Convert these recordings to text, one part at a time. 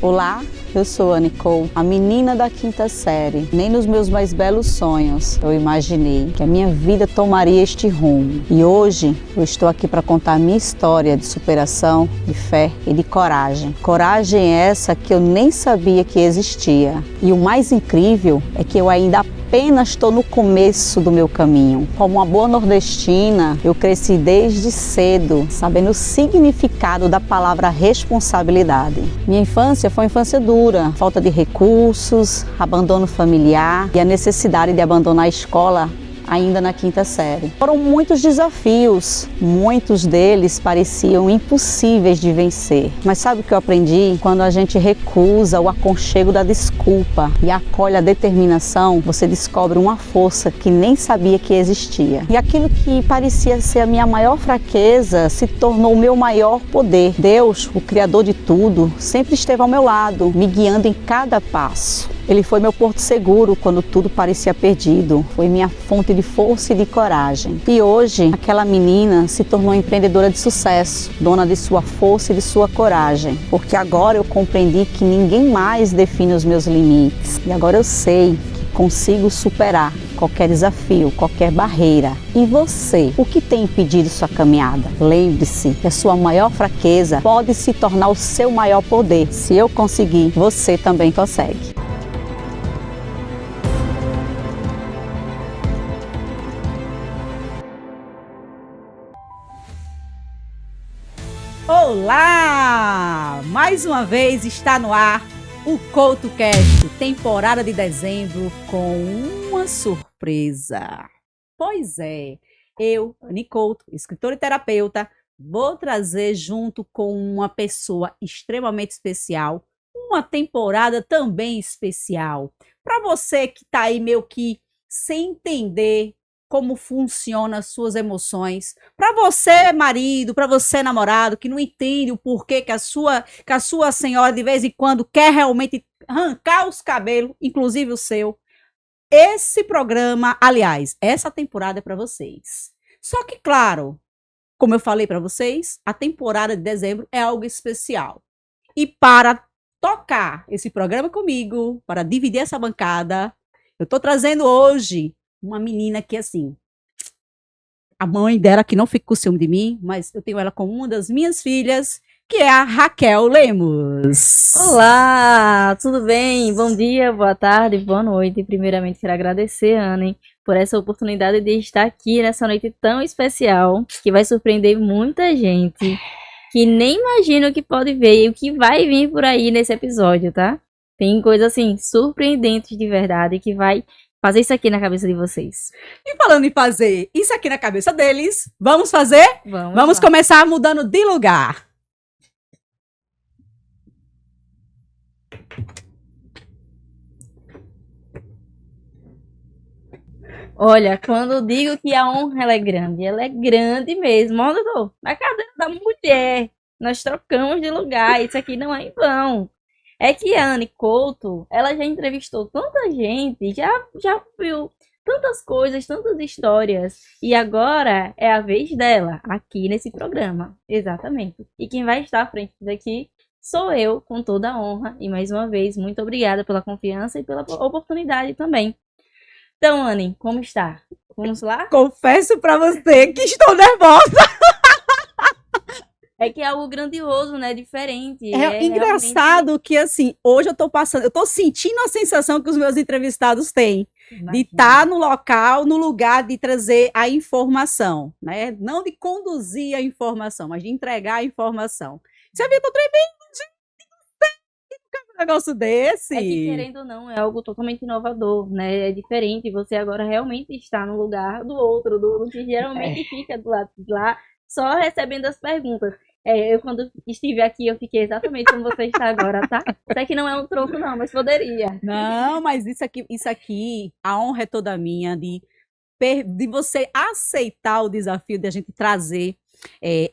Olá, eu sou a Nicole, a menina da quinta série. Nem nos meus mais belos sonhos eu imaginei que a minha vida tomaria este rumo. E hoje eu estou aqui para contar a minha história de superação, de fé e de coragem. Coragem essa que eu nem sabia que existia. E o mais incrível é que eu ainda apenas estou no começo do meu caminho. Como uma boa nordestina, eu cresci desde cedo, sabendo o significado da palavra responsabilidade. Minha infância foi uma infância dura, falta de recursos, abandono familiar e a necessidade de abandonar a escola ainda na quinta série. Foram muitos desafios, muitos deles pareciam impossíveis de vencer. Mas sabe o que eu aprendi? Quando a gente recusa o aconchego da desculpa e acolhe a determinação, você descobre uma força que nem sabia que existia. E aquilo que parecia ser a minha maior fraqueza se tornou o meu maior poder. Deus, o Criador de tudo, sempre esteve ao meu lado, me guiando em cada passo. Ele foi meu porto seguro quando tudo parecia perdido. Foi minha fonte de força e de coragem. E hoje, aquela menina se tornou empreendedora de sucesso, dona de sua força e de sua coragem. Porque agora eu compreendi que ninguém mais define os meus limites. E agora eu sei que consigo superar qualquer desafio, qualquer barreira. E você, o que tem impedido sua caminhada? Lembre-se que a sua maior fraqueza pode se tornar o seu maior poder. Se eu conseguir, você também consegue. Olá! Mais uma vez está no ar o CoutoCast, temporada de dezembro, com uma surpresa. Pois é, eu, Anny Couto, escritora e terapeuta, vou trazer junto com uma pessoa extremamente especial, uma temporada também especial. Para você que está aí meio que sem entender como funcionam as suas emoções. Para você, marido, para você, namorado, que não entende o porquê que a sua senhora de vez em quando quer realmente arrancar os cabelos, inclusive o seu. Esse programa, aliás, essa temporada é para vocês. Só que, claro, como eu falei para vocês, a temporada de dezembro é algo especial. E para tocar esse programa comigo, para dividir essa bancada, eu estou trazendo hoje uma menina que, assim, a mãe dela que não fica com ciúme de mim, mas eu tenho ela como uma das minhas filhas, que é a Raquel Lemos. Olá, tudo bem? Bom dia, boa tarde, boa noite. Primeiramente, quero agradecer, Anny, por essa oportunidade de estar aqui nessa noite tão especial, que vai surpreender muita gente, que nem imagina o que pode ver e o que vai vir por aí nesse episódio, tá? Tem coisas, assim, surpreendentes de verdade, que vai fazer isso aqui na cabeça de vocês. E falando em fazer isso aqui na cabeça deles, vamos fazer? Vamos lá. Começar mudando de lugar. Olha, quando eu digo que a honra ela é grande mesmo. Onde eu tô? Na cadeira da mulher. Nós trocamos de lugar, isso aqui não é em vão. É que a Anny Couto, ela já entrevistou tanta gente, já viu tantas coisas, tantas histórias. E agora é a vez dela, aqui nesse programa. Exatamente. E quem vai estar à frente daqui sou eu, com toda a honra. E mais uma vez, muito obrigada pela confiança e pela oportunidade também. Então, Anny, como está? Vamos lá? Confesso pra você que estou nervosa. É que é algo grandioso, né? Diferente. É engraçado realmente que, assim, hoje eu tô sentindo a sensação que os meus entrevistados têm. Imagina. De estar no local, no lugar de trazer a informação, né? Não de conduzir a informação, mas de entregar a informação. Você viu que eu tremendo, gente? Um negócio desse. É que, querendo ou não, é algo totalmente inovador, né? É diferente. Você agora realmente está no lugar do outro, do que geralmente fica do lado de lá, só recebendo as perguntas. Eu, quando estive aqui, eu fiquei exatamente como você está agora, tá? Até que não é um troco, não, mas poderia. Não, mas isso aqui, a honra é toda minha de você aceitar o desafio de a gente trazer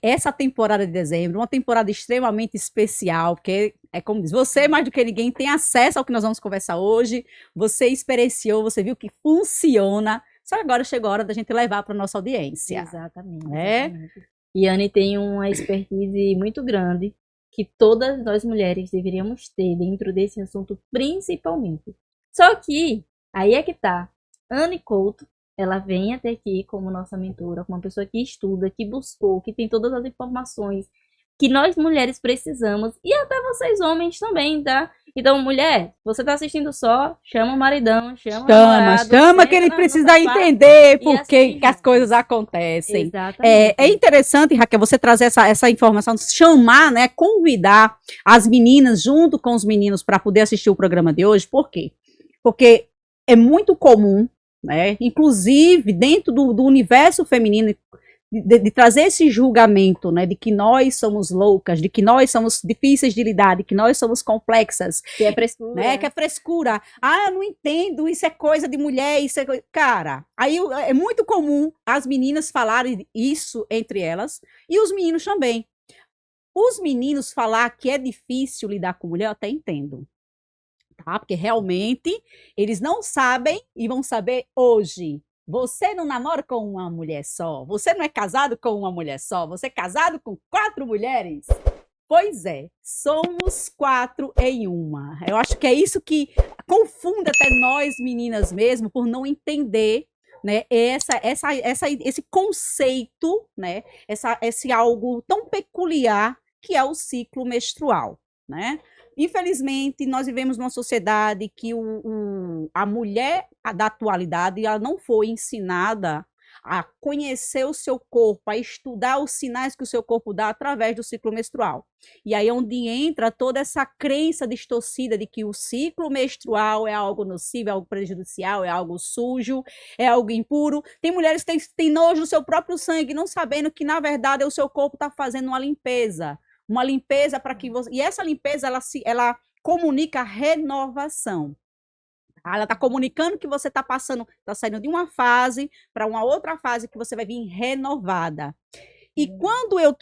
essa temporada de dezembro, uma temporada extremamente especial, porque é como diz, você mais do que ninguém tem acesso ao que nós vamos conversar hoje, você experienciou, você viu que funciona, só que agora chegou a hora da gente levar para nossa audiência. Exatamente. Né? Exatamente. E a Anny tem uma expertise muito grande, que todas nós mulheres deveríamos ter dentro desse assunto, principalmente. Só que, aí é que tá, Anne Couto, ela vem até aqui como nossa mentora, como uma pessoa que estuda, que buscou, que tem todas as informações que nós mulheres precisamos, e até vocês homens também, tá? Então, mulher, você tá assistindo só, chama o maridão, chama o namorado, Chama que ele no precisa sofá entender e por que assiste que as junto. coisas acontecem. Exatamente. É interessante, Raquel, você trazer essa informação, chamar, né, convidar as meninas junto com os meninos para poder assistir o programa de hoje. Por quê? Porque é muito comum, né, inclusive dentro do universo feminino, de trazer esse julgamento, né, de que nós somos loucas, de que nós somos difíceis de lidar, de que nós somos complexas, Que é frescura. né, que é frescura. Ah, eu não entendo, isso é coisa de mulher, isso é coisa... Cara, aí é muito comum as meninas falarem isso entre elas e os meninos também. Os meninos falar que é difícil lidar com mulher, eu até entendo. Tá? Porque realmente eles não sabem e vão saber hoje. Você não namora com uma mulher só. Você não é casado com uma mulher só. Você é casado com 4 mulheres. Pois é, somos 4 em uma. Eu acho que é isso que confunde até nós meninas mesmo, por não entender, né, esse conceito, né, esse algo tão peculiar que é o ciclo menstrual, né? Infelizmente, nós vivemos numa sociedade que a mulher da atualidade ela não foi ensinada a conhecer o seu corpo, a estudar os sinais que o seu corpo dá através do ciclo menstrual. E aí é onde entra toda essa crença distorcida de que o ciclo menstrual é algo nocivo, é algo prejudicial, é algo sujo, é algo impuro. Tem mulheres que têm nojo do seu próprio sangue, não sabendo que, na verdade, o seu corpo está fazendo uma limpeza para que você... E essa limpeza, ela comunica renovação. Ela está comunicando que você está saindo de uma fase para uma outra fase que você vai vir renovada. E quando eu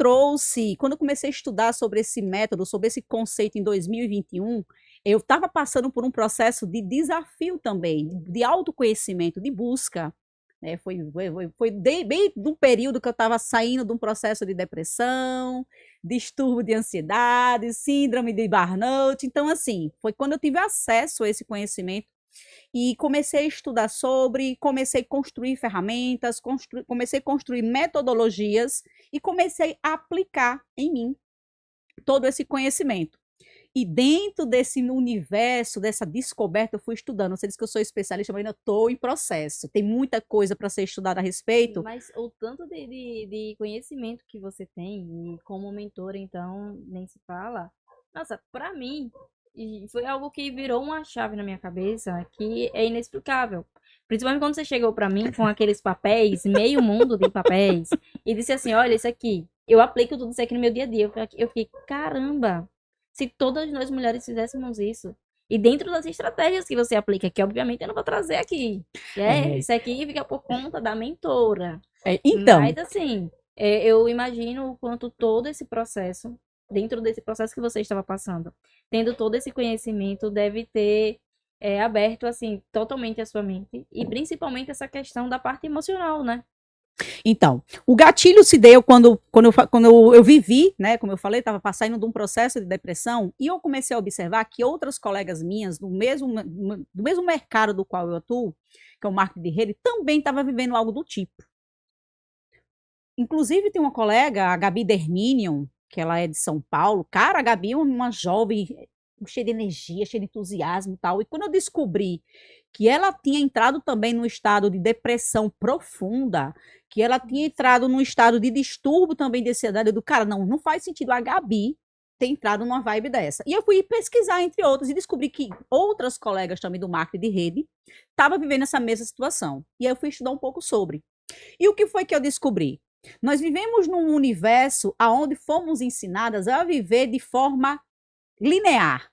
comecei a estudar sobre esse método, sobre esse conceito em 2021, eu estava passando por um processo de desafio também, de autoconhecimento, de busca. Foi bem do período que eu estava saindo de um processo de depressão, distúrbio de ansiedade, síndrome de burnout. Então, assim, foi quando eu tive acesso a esse conhecimento e comecei a estudar comecei a construir ferramentas, comecei a construir metodologias e comecei a aplicar em mim todo esse conhecimento. E dentro desse universo, dessa descoberta, eu fui estudando. Você disse que eu sou especialista, mas ainda estou em processo. Tem muita coisa para ser estudada a respeito. Mas o tanto de conhecimento que você tem, e como mentora, então, nem se fala. Nossa, para mim, foi algo que virou uma chave na minha cabeça que é inexplicável. Principalmente quando você chegou para mim com aqueles papéis, meio mundo de papéis, e disse assim: olha, isso aqui, eu aplico tudo isso aqui no meu dia a dia. Eu fiquei, caramba, se todas nós mulheres fizéssemos isso. E dentro das estratégias que você aplica, que obviamente eu não vou trazer aqui. Isso aqui fica por conta da mentora. Então. Mas assim, eu imagino o quanto todo esse processo, dentro desse processo que você estava passando, tendo todo esse conhecimento, deve ter aberto assim totalmente a sua mente. E principalmente essa questão da parte emocional, né? Então, o gatilho se deu quando eu vivi, né, como eu falei, estava passando de um processo de depressão, e eu comecei a observar que outras colegas minhas, do mesmo mercado do qual eu atuo, que é o marketing de rede, também estava vivendo algo do tipo. Inclusive, tem uma colega, a Gabi Derminion, que ela é de São Paulo. Cara, a Gabi é uma jovem cheia de energia, cheia de entusiasmo e tal. E quando eu descobri que ela tinha entrado também num estado de depressão profunda, que ela tinha entrado num estado de distúrbio também de ansiedade, do cara, não faz sentido a Gabi ter entrado numa vibe dessa. E eu fui pesquisar, entre outros, e descobri que outras colegas também do marketing de rede estavam vivendo essa mesma situação. E aí eu fui estudar um pouco sobre. E o que foi que eu descobri? Nós vivemos num universo onde fomos ensinadas a viver de forma linear.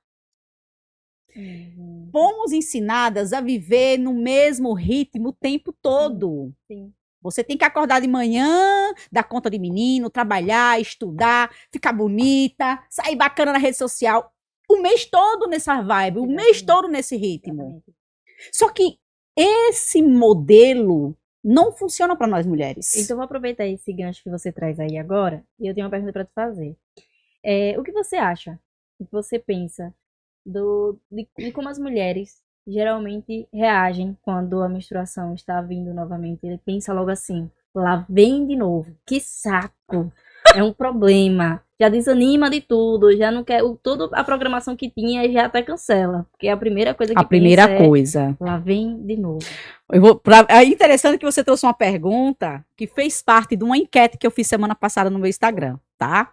Fomos ensinadas a viver no mesmo ritmo o tempo todo. Sim. Você tem que acordar de manhã, dar conta de menino, trabalhar, estudar, ficar bonita, sair bacana na rede social. O mês todo nessa vibe, o mês todo nesse ritmo. Só que esse modelo não funciona para nós mulheres. Então, vou aproveitar esse gancho que você traz aí agora e eu tenho uma pergunta para te fazer. O que você acha? O que você pensa de como as mulheres geralmente reagem quando a menstruação está vindo novamente? Ele pensa logo assim, lá vem de novo. Que saco! É um problema. Já desanima de tudo, já não quer. Toda a programação que tinha já até cancela. Porque a primeira coisa que A primeira pensa coisa. lá vem de novo. É interessante que você trouxe uma pergunta que fez parte de uma enquete que eu fiz semana passada no meu Instagram, tá?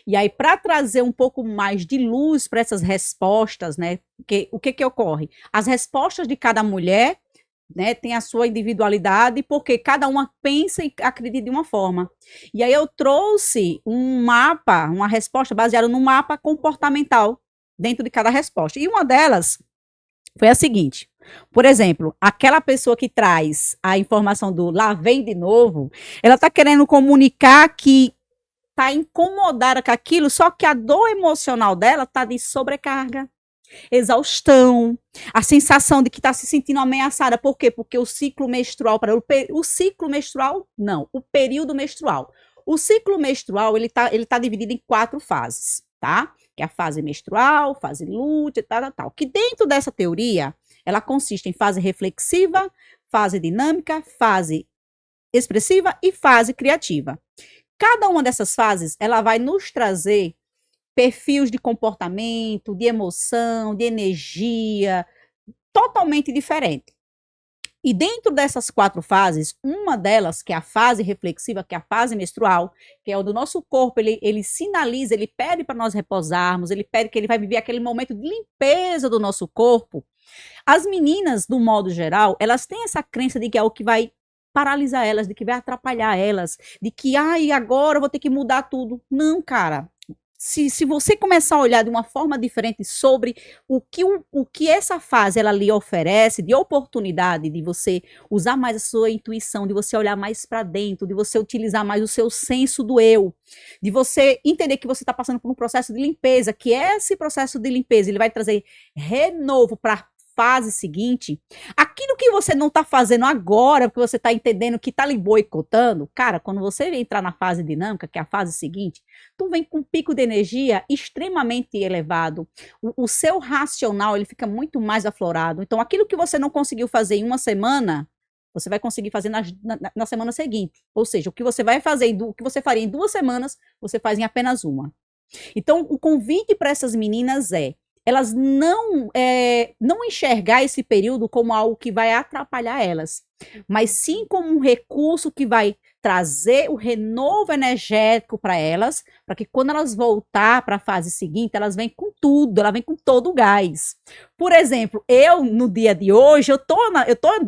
E aí, para trazer um pouco mais de luz para essas respostas, né? Porque o que ocorre? As respostas de cada mulher, né, tem a sua individualidade, porque cada uma pensa e acredita de uma forma. E aí eu trouxe um mapa, uma resposta baseada no mapa comportamental dentro de cada resposta. E uma delas foi a seguinte: por exemplo, aquela pessoa que traz a informação do lá vem de novo, ela está querendo comunicar que está incomodada com aquilo, só que a dor emocional dela está de sobrecarga, exaustão, a sensação de que está se sentindo ameaçada. Por quê? Porque o ciclo menstrual, o ciclo menstrual, não, o período menstrual. O ciclo menstrual, ele tá dividido em 4 fases, tá? Que é a fase menstrual, fase lútea, tal. Que dentro dessa teoria, ela consiste em fase reflexiva, fase dinâmica, fase expressiva e fase criativa. Cada uma dessas fases, ela vai nos trazer perfis de comportamento, de emoção, de energia, totalmente diferente. E dentro dessas 4 fases, uma delas, que é a fase reflexiva, que é a fase menstrual, que é onde o nosso corpo, ele sinaliza, ele pede para nós repousarmos, ele pede que ele vai viver aquele momento de limpeza do nosso corpo. As meninas, do modo geral, elas têm essa crença de que é o que vai paralisar elas, de que vai atrapalhar elas, de que, agora eu vou ter que mudar tudo. Não, cara. Se você começar a olhar de uma forma diferente sobre o que essa fase ela lhe oferece de oportunidade de você usar mais a sua intuição, de você olhar mais para dentro, de você utilizar mais o seu senso do eu, de você entender que você está passando por um processo de limpeza, que esse processo de limpeza ele vai trazer renovo para fase seguinte, aquilo que você não está fazendo agora, porque você está entendendo que está lhe boicotando, cara, quando você entrar na fase dinâmica, que é a fase seguinte, tu vem com um pico de energia extremamente elevado, o seu racional, ele fica muito mais aflorado, então aquilo que você não conseguiu fazer em uma semana, você vai conseguir fazer na semana seguinte, ou seja, o que você vai fazer, o que você faria em 2 semanas, você faz em apenas uma. Então, o convite para essas meninas é elas não enxergar esse período como algo que vai atrapalhar elas, mas sim como um recurso que vai trazer o renovo energético para elas, para que quando elas voltar para a fase seguinte, elas vêm com tudo, ela vem com todo o gás. Por exemplo, eu, no dia de hoje, eu tô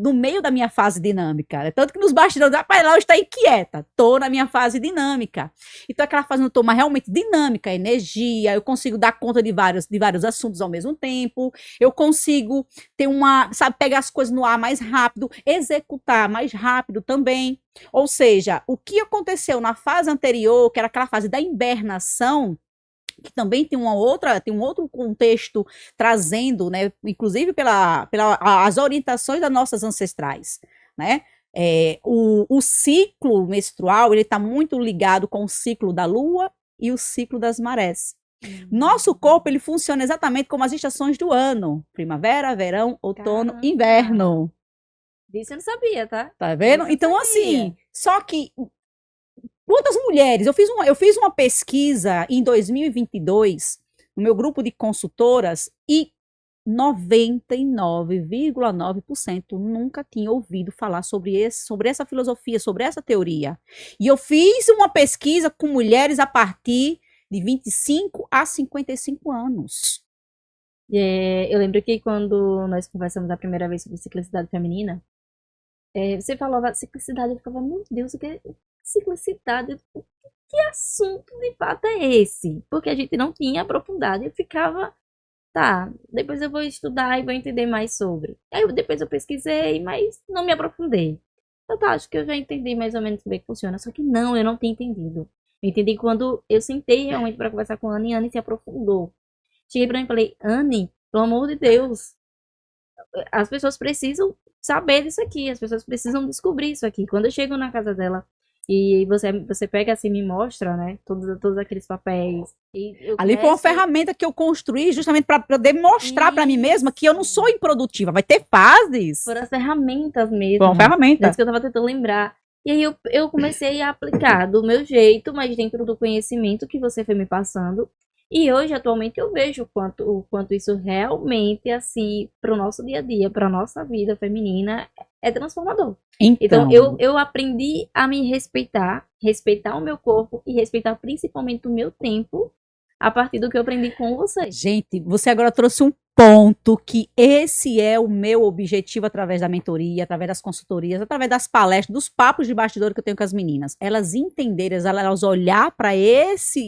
no meio da minha fase dinâmica, tanto que nos bastidores, rapaz, ela está inquieta, tô na minha fase dinâmica. Então, aquela fase não toma realmente dinâmica, energia, eu consigo dar conta de vários assuntos ao mesmo tempo, eu consigo ter pegar as coisas no ar mais rápido, executar mais rápido também. Ou seja, o que aconteceu na fase anterior, que era aquela fase da hibernação, que também tem um outro contexto trazendo, né, inclusive as orientações das nossas ancestrais, né? O ciclo menstrual, ele está muito ligado com o ciclo da lua e o ciclo das marés. Nosso corpo, ele funciona exatamente como as estações do ano: primavera, verão, outono, inverno. Disso eu não sabia, tá? Tá vendo? Então, assim, só que quantas mulheres? Eu fiz uma pesquisa em 2022 no meu grupo de consultoras e 99,9% nunca tinha ouvido falar sobre essa filosofia, sobre essa teoria. E eu fiz uma pesquisa com mulheres a partir de 25 a 55 anos. Eu lembro que quando nós conversamos a primeira vez sobre ciclicidade feminina, você falava ciclicidade, eu ficava, meu Deus, o que é ciclicidade? Que assunto de fato é esse? Porque a gente não tinha aprofundado. Eu ficava, tá, depois eu vou estudar e vou entender mais sobre. Aí depois eu pesquisei, mas não me aprofundei. Eu acho que eu já entendi mais ou menos como é que funciona, só que não, eu não tinha entendido. Eu entendi quando eu sentei realmente para conversar com a Anne, e a Anne se aprofundou. Cheguei pra mim e falei, Anne, pelo amor de Deus, as pessoas precisam saber disso aqui, as pessoas precisam descobrir isso aqui. Quando eu chego na casa dela, E você pega assim, me mostra, né? Todos aqueles papéis. E eu Ali foi uma começo- ferramenta que eu construí justamente para poder mostrar para mim mesma que eu não sou improdutiva. Vai ter fases. Foram as ferramentas mesmo. Foi uma ferramenta. É isso que eu tava tentando lembrar. E aí eu comecei a aplicar do meu jeito, mas dentro do conhecimento que você foi me passando. E hoje, atualmente, eu vejo o quanto isso realmente, assim, pro nosso dia a dia, pra nossa vida feminina, é transformador. Então, eu aprendi a me respeitar, respeitar o meu corpo e respeitar principalmente o meu tempo a partir do que eu aprendi com você. Gente, você agora trouxe um ponto que esse é o meu objetivo através da mentoria, através das consultorias, através das palestras, dos papos de bastidor que eu tenho com as meninas. Elas entenderem, elas olhar para essa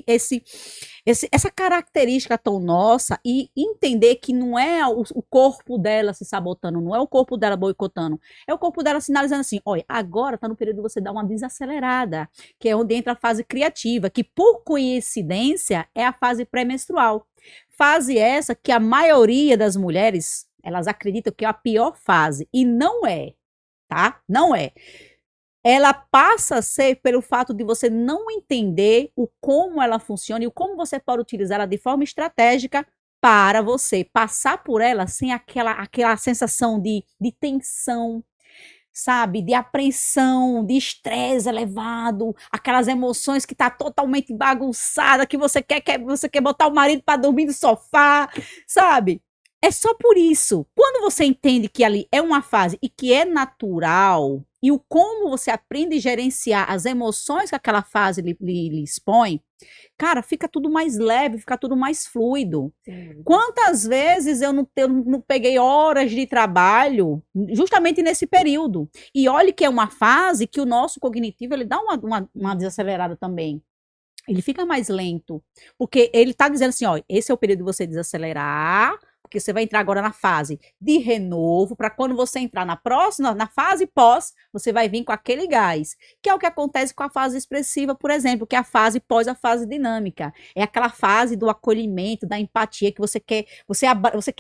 característica tão nossa e entender que não é o corpo dela se sabotando, não é o corpo dela boicotando, é o corpo dela sinalizando assim, olha, agora está no período de você dar uma desacelerada, que é onde entra a fase criativa, que por coincidência é a fase pré-menstrual. Fase essa que a maioria das mulheres, elas acreditam que é a pior fase, e não é, tá? Não é. Ela passa a ser pelo fato de você não entender o como ela funciona e o como você pode utilizá-la de forma estratégica para você passar por ela sem aquela sensação de tensão, sabe, de apreensão, de estresse elevado, aquelas emoções que tá totalmente bagunçada, que você quer botar o marido para dormir no sofá, sabe? É só por isso. Quando você entende que ali é uma fase e que é natural, e o como você aprende a gerenciar as emoções que aquela fase lhe expõe, cara, fica tudo mais leve, fica tudo mais fluido. Sim. Quantas vezes eu não peguei horas de trabalho justamente nesse período? E olhe que é uma fase que o nosso cognitivo ele dá uma desacelerada também. Ele fica mais lento, porque ele está dizendo assim, ó, esse é o período de você desacelerar, porque você vai entrar agora na fase de renovo, para quando você entrar na próxima, na fase pós, você vai vir com aquele gás, que é o que acontece com a fase expressiva, por exemplo, que é a fase pós a fase dinâmica. É aquela fase do acolhimento, da empatia, que você quer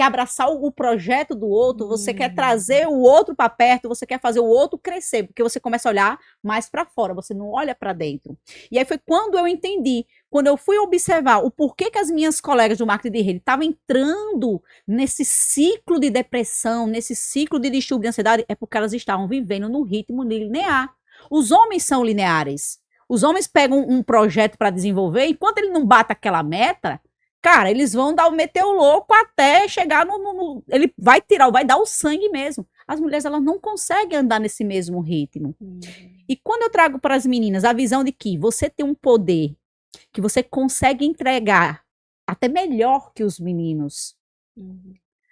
abraçar o projeto do outro, você quer trazer o outro para perto, você quer fazer o outro crescer, porque você começa a olhar mais para fora, você não olha para dentro. E aí foi quando eu entendi, quando eu fui observar o porquê que as minhas colegas do marketing de rede estavam entrando nesse ciclo de depressão, nesse ciclo de distúrbio de ansiedade, é porque elas estavam vivendo no ritmo linear. Os homens são lineares. Os homens pegam um projeto para desenvolver, enquanto ele não bate aquela meta, cara, eles vão dar o meteu louco até chegar ele vai dar o sangue mesmo. As mulheres, elas não conseguem andar nesse mesmo ritmo. E quando eu trago para as meninas a visão de que você tem um poder que você consegue entregar até melhor que os meninos,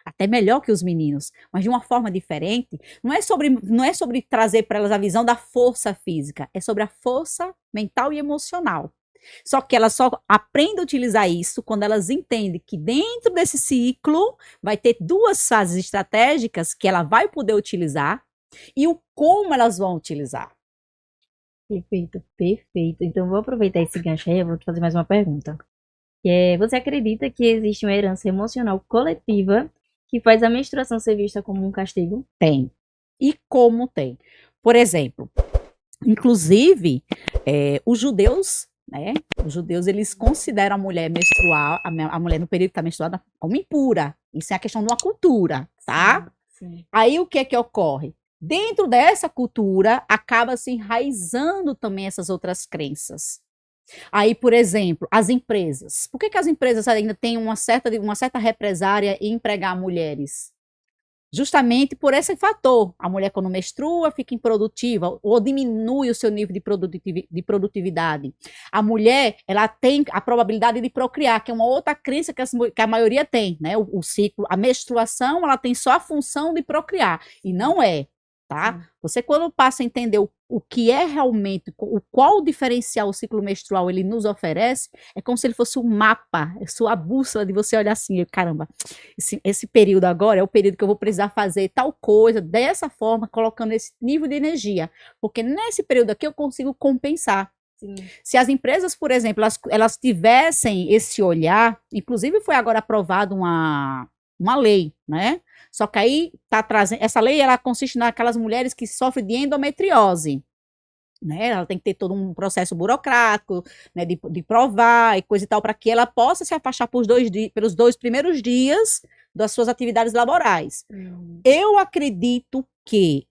até melhor que os meninos, mas de uma forma diferente, não é sobre trazer para elas a visão da força física, é sobre a força mental e emocional. Só que elas só aprendem a utilizar isso quando elas entendem que dentro desse ciclo vai ter duas fases estratégicas que ela vai poder utilizar e o como elas vão utilizar. Perfeito, perfeito. Então, vou aproveitar esse gancho aí, eu vou te fazer mais uma pergunta. Você acredita que existe uma herança emocional coletiva que faz a menstruação ser vista como um castigo? Tem. E como tem? Por exemplo, inclusive, os judeus, né? Os judeus, eles consideram a mulher menstrual, a mulher no período que está menstruada, como impura. Isso é a questão de uma cultura, tá? Sim. Aí, o que é que ocorre? Dentro dessa cultura, acaba se enraizando também essas outras crenças. Aí, por exemplo, as empresas. Por que as empresas ainda têm uma certa represária em empregar mulheres? Justamente por esse fator. A mulher, quando menstrua, fica improdutiva ou diminui o seu nível de produtividade. A mulher, ela tem a probabilidade de procriar, que é uma outra crença que a maioria tem, né? O ciclo, a menstruação, ela tem só a função de procriar, e não é. Tá? Você, quando passa a entender o que é realmente, qual o diferencial o ciclo menstrual ele nos oferece, é como se ele fosse um mapa, a sua bússola de você olhar assim, caramba, esse período agora é o período que eu vou precisar fazer tal coisa, dessa forma, colocando esse nível de energia, porque nesse período aqui eu consigo compensar. Sim. Se as empresas, por exemplo, elas tivessem esse olhar, inclusive foi agora aprovada uma lei, né? Só que aí tá trazendo, essa lei ela consiste naquelas mulheres que sofrem de endometriose. né? Ela tem que ter todo um processo burocrático, né, de provar e coisa e tal, para que ela possa se afastar pelos 2 primeiros dias das suas atividades laborais. Eu acredito que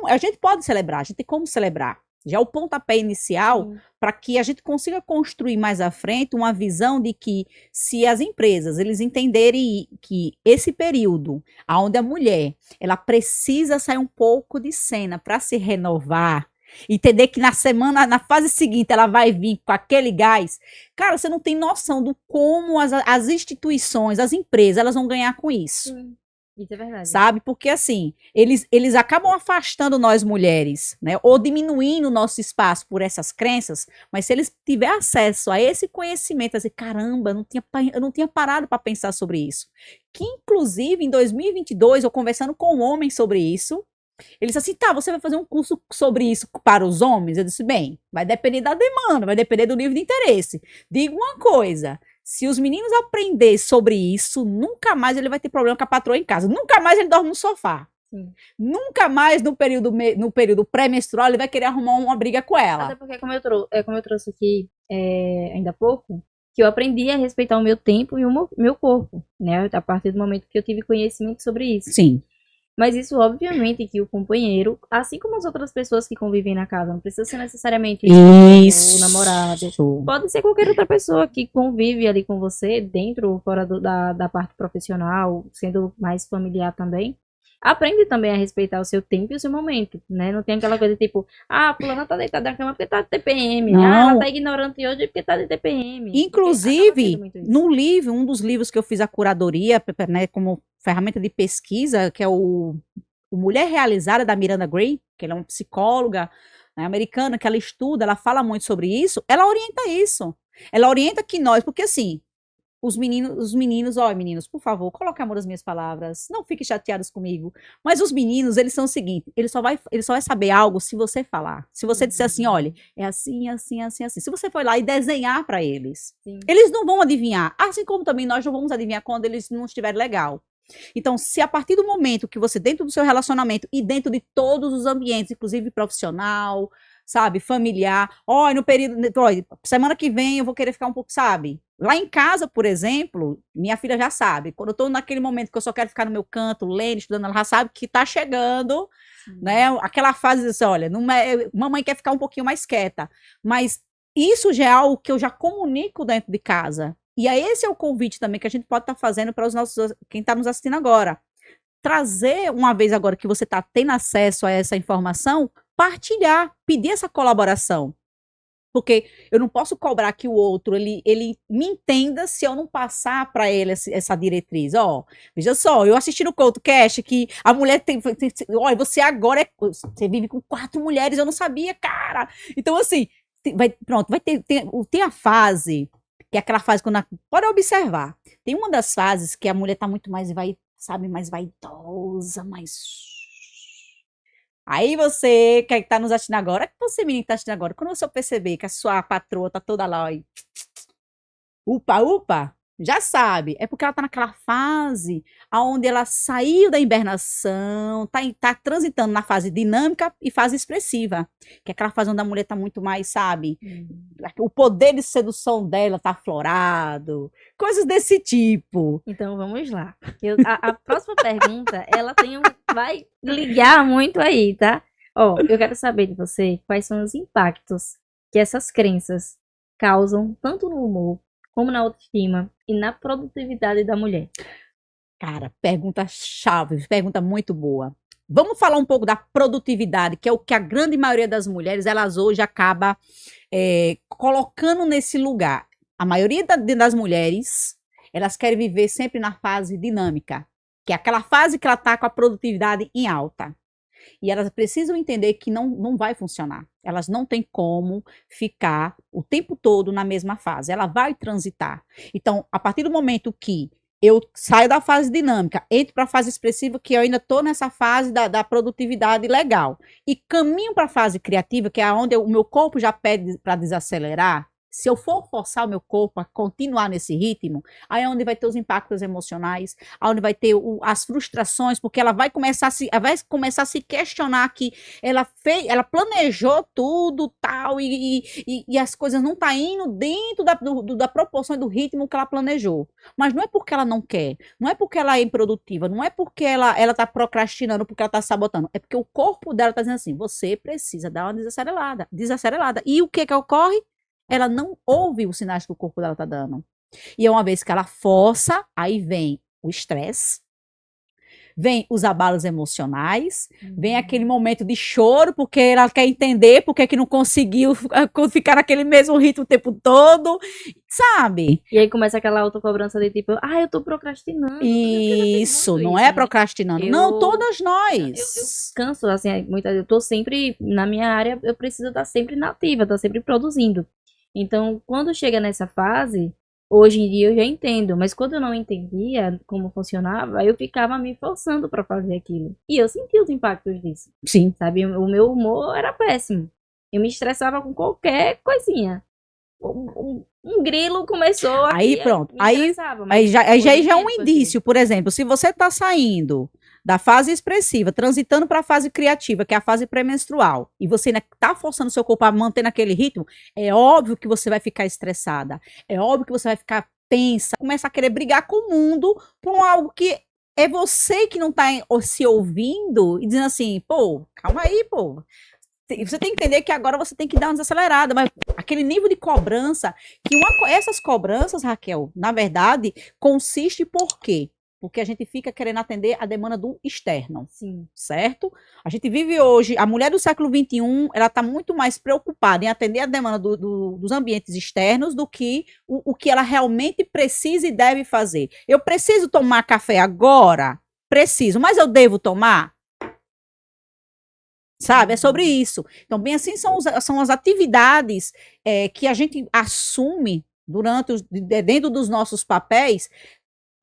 a gente pode celebrar, a gente tem como celebrar. Já é o pontapé inicial para que a gente consiga construir mais à frente uma visão de que se as empresas eles entenderem que esse período onde a mulher ela precisa sair um pouco de cena para se renovar, entender que na fase seguinte, ela vai vir com aquele gás. Cara, você não tem noção do como as instituições, as empresas, elas vão ganhar com isso. Sim, isso é verdade. Sabe? Porque assim, eles acabam afastando nós mulheres, né? Ou diminuindo o nosso espaço por essas crenças, mas se eles tiverem acesso a esse conhecimento, assim, caramba, eu não tinha parado para pensar sobre isso. Que inclusive em 2022, eu conversando com um homem sobre isso, ele disse assim, tá, você vai fazer um curso sobre isso para os homens? Eu disse, bem, vai depender da demanda, vai depender do nível de interesse. Digo uma coisa, se os meninos aprenderem sobre isso, nunca mais ele vai ter problema com a patroa em casa, nunca mais ele dorme no sofá. Sim. Nunca mais no período pré-menstrual ele vai querer arrumar uma briga com ela. Até porque, como eu trouxe aqui ainda há pouco, que eu aprendi a respeitar o meu tempo e o meu corpo, né? A partir do momento que eu tive conhecimento sobre isso. Sim. Mas isso, obviamente, que o companheiro, assim como as outras pessoas que convivem na casa, não precisa ser necessariamente o namorado. Pode ser qualquer outra pessoa que convive ali com você, dentro ou fora da parte profissional, sendo mais familiar também. Aprende também a respeitar o seu tempo e o seu momento, né? Não tem aquela coisa tipo, fulana tá deitada na cama porque tá de TPM. Não. Ela tá ignorante hoje porque tá de TPM. Inclusive, no livro, um dos livros que eu fiz a curadoria, né, como ferramenta de pesquisa, que é o Mulher Realizada, da Miranda Gray, que ela é uma psicóloga, né, americana, que ela estuda, ela fala muito sobre isso, ela orienta isso. Ela orienta que nós, porque assim, os meninos, ó, meninos, por favor, coloque amor nas minhas palavras, não fiquem chateados comigo, mas os meninos, eles são o seguinte, ele só vai saber algo se você falar, se você disser assim, olha, é assim, assim, assim, assim, se você for lá e desenhar para eles, eles não vão adivinhar, assim como também nós não vamos adivinhar quando eles não estiverem legal. Então, se a partir do momento que você, dentro do seu relacionamento e dentro de todos os ambientes, inclusive profissional, sabe, familiar, no período, semana que vem eu vou querer ficar um pouco, sabe, lá em casa, por exemplo, minha filha já sabe, quando eu tô naquele momento que eu só quero ficar no meu canto, lendo, estudando, ela já sabe que tá chegando, né, aquela fase assim, olha, mamãe quer ficar um pouquinho mais quieta, mas isso já é algo que eu já comunico dentro de casa. E aí esse é o convite também que a gente pode estar fazendo para quem está nos assistindo agora. Trazer, uma vez agora que você está tendo acesso a essa informação, partilhar, pedir essa colaboração. Porque eu não posso cobrar que o outro, ele me entenda se eu não passar para ele essa diretriz. Veja só, eu assisti no CoutoCast que a mulher olha, você agora você vive com 4 mulheres, eu não sabia, cara. Então assim, vai ter a fase, que é aquela fase quando pode observar. Tem uma das fases que a mulher tá muito mais mais vaidosa, mais. Aí você que tá nos assistindo agora, você menino que tá assistindo agora, quando você perceber que a sua patroa tá toda lá, ó, upa, já sabe, é porque ela tá naquela fase onde ela saiu da hibernação, tá transitando na fase dinâmica e fase expressiva, que é aquela fase onde a mulher tá muito mais, sabe, o poder de sedução dela tá aflorado, coisas desse tipo. Então vamos lá. A próxima pergunta, ela vai ligar muito aí, tá? Eu quero saber de você quais são os impactos que essas crenças causam tanto no humor como na autoestima e na produtividade da mulher. Cara, pergunta chave, pergunta muito boa. Vamos falar um pouco da produtividade, que é o que a grande maioria das mulheres, elas hoje acaba colocando nesse lugar. A maioria das mulheres, elas querem viver sempre na fase dinâmica, que é aquela fase que ela está com a produtividade em alta. E elas precisam entender que não vai funcionar. Elas não têm como ficar o tempo todo na mesma fase. Ela vai transitar. Então, a partir do momento que eu saio da fase dinâmica, entro para a fase expressiva, que eu ainda estou nessa fase da produtividade legal, e caminho para a fase criativa, que é onde o meu corpo já pede para desacelerar, Se eu for forçar o meu corpo a continuar nesse ritmo, aí é onde vai ter os impactos emocionais, onde vai ter as frustrações, porque ela vai começar a se questionar que ela planejou tudo tal, e as coisas não tá indo dentro da proporção e do ritmo que ela planejou. Mas não é porque ela não quer, não é porque ela é improdutiva, não é porque ela tá procrastinando, porque ela tá sabotando, é porque o corpo dela tá dizendo assim, você precisa dar uma desacelerada. E o que ocorre? Ela não ouve os sinais que o corpo dela tá dando. E uma vez que ela força, aí vem o estresse, vem os abalos emocionais, vem aquele momento de choro, porque ela quer entender porque que não conseguiu ficar naquele mesmo ritmo o tempo todo, sabe? E aí começa aquela autocobrança de tipo, eu tô procrastinando. Isso, não é procrastinando. Não, todas Eu nós. canso, assim, muitas eu tô sempre, na minha área, eu preciso estar sempre nativa, estar sempre produzindo. Então, quando chega nessa fase, hoje em dia eu já entendo, mas quando eu não entendia como funcionava, eu ficava me forçando para fazer aquilo. E eu sentia os impactos disso, Sim. sabe? O meu humor era péssimo. Eu me estressava com qualquer coisinha. Um grilo começou aí pronto, aí já é um indício, por exemplo, se você está saindo da fase expressiva, transitando para a fase criativa, que é a fase pré-menstrual, e você ainda está forçando seu corpo a manter naquele ritmo, é óbvio que você vai ficar estressada, é óbvio que você vai ficar tensa, começa a querer brigar com o mundo por algo que é você que não está se ouvindo e dizendo assim, pô, calma aí, pô. Você tem que entender que agora você tem que dar uma desacelerada, mas aquele nível de cobrança, essas cobranças, Raquel, na verdade, consiste por quê? Porque a gente fica querendo atender a demanda do externo. Sim. Certo? A gente vive hoje, a mulher do século XXI, ela está muito mais preocupada em atender a demanda dos ambientes externos do que o que ela realmente precisa e deve fazer. Eu preciso tomar café agora? Preciso, mas eu devo tomar? Sabe? É sobre isso. Então, bem assim, são as atividades que a gente assume dentro dos nossos papéis,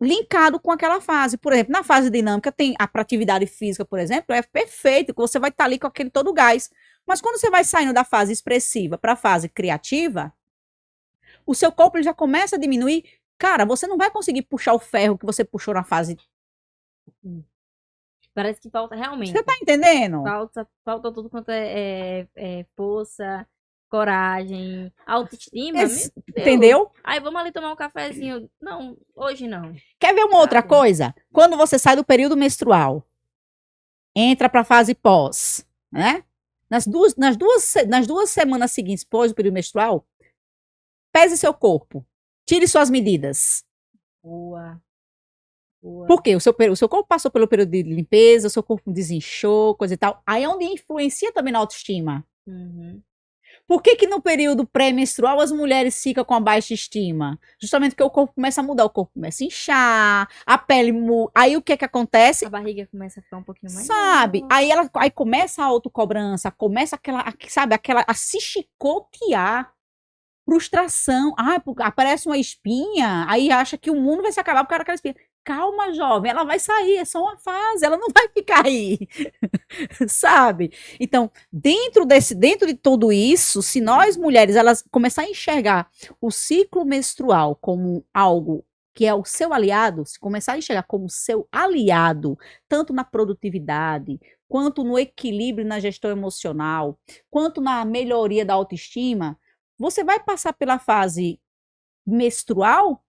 linkado com aquela fase. Por exemplo, na fase dinâmica, tem a atividade física, por exemplo, é perfeito, que você vai estar ali com aquele todo gás. Mas quando você vai saindo da fase expressiva para a fase criativa, o seu corpo ele já começa a diminuir. Cara, você não vai conseguir puxar o ferro que você puxou na fase. Parece que falta realmente. Você tá entendendo? Falta tudo quanto é força, coragem, autoestima. Entendeu? Aí vamos ali tomar um cafezinho. Não, hoje não. Quer ver uma outra coisa? Quando você sai do período menstrual, entra para a fase pós, né? Nas duas semanas seguintes, pós o período menstrual, pese seu corpo, tire suas medidas. Boa. Por quê? O seu corpo passou pelo período de limpeza, o seu corpo desinchou, coisa e tal. Aí é onde influencia também na autoestima. Uhum. Por que no período pré-menstrual as mulheres ficam com a baixa estima? Justamente porque o corpo começa a mudar, o corpo começa a inchar, a pele muda. Aí o que acontece? A barriga começa a ficar um pouquinho mais. Sabe? Aí começa a autocobrança, começa aquela a se chicotear. Frustração. Aparece uma espinha, aí acha que o mundo vai se acabar por causa daquela espinha. Calma, jovem, ela vai sair, é só uma fase, ela não vai ficar aí. Sabe? Então, dentro de tudo isso, se nós mulheres elas começar a enxergar o ciclo menstrual como algo que é o seu aliado, se começar a enxergar como seu aliado, tanto na produtividade, quanto no equilíbrio na gestão emocional, quanto na melhoria da autoestima, você vai passar pela fase menstrual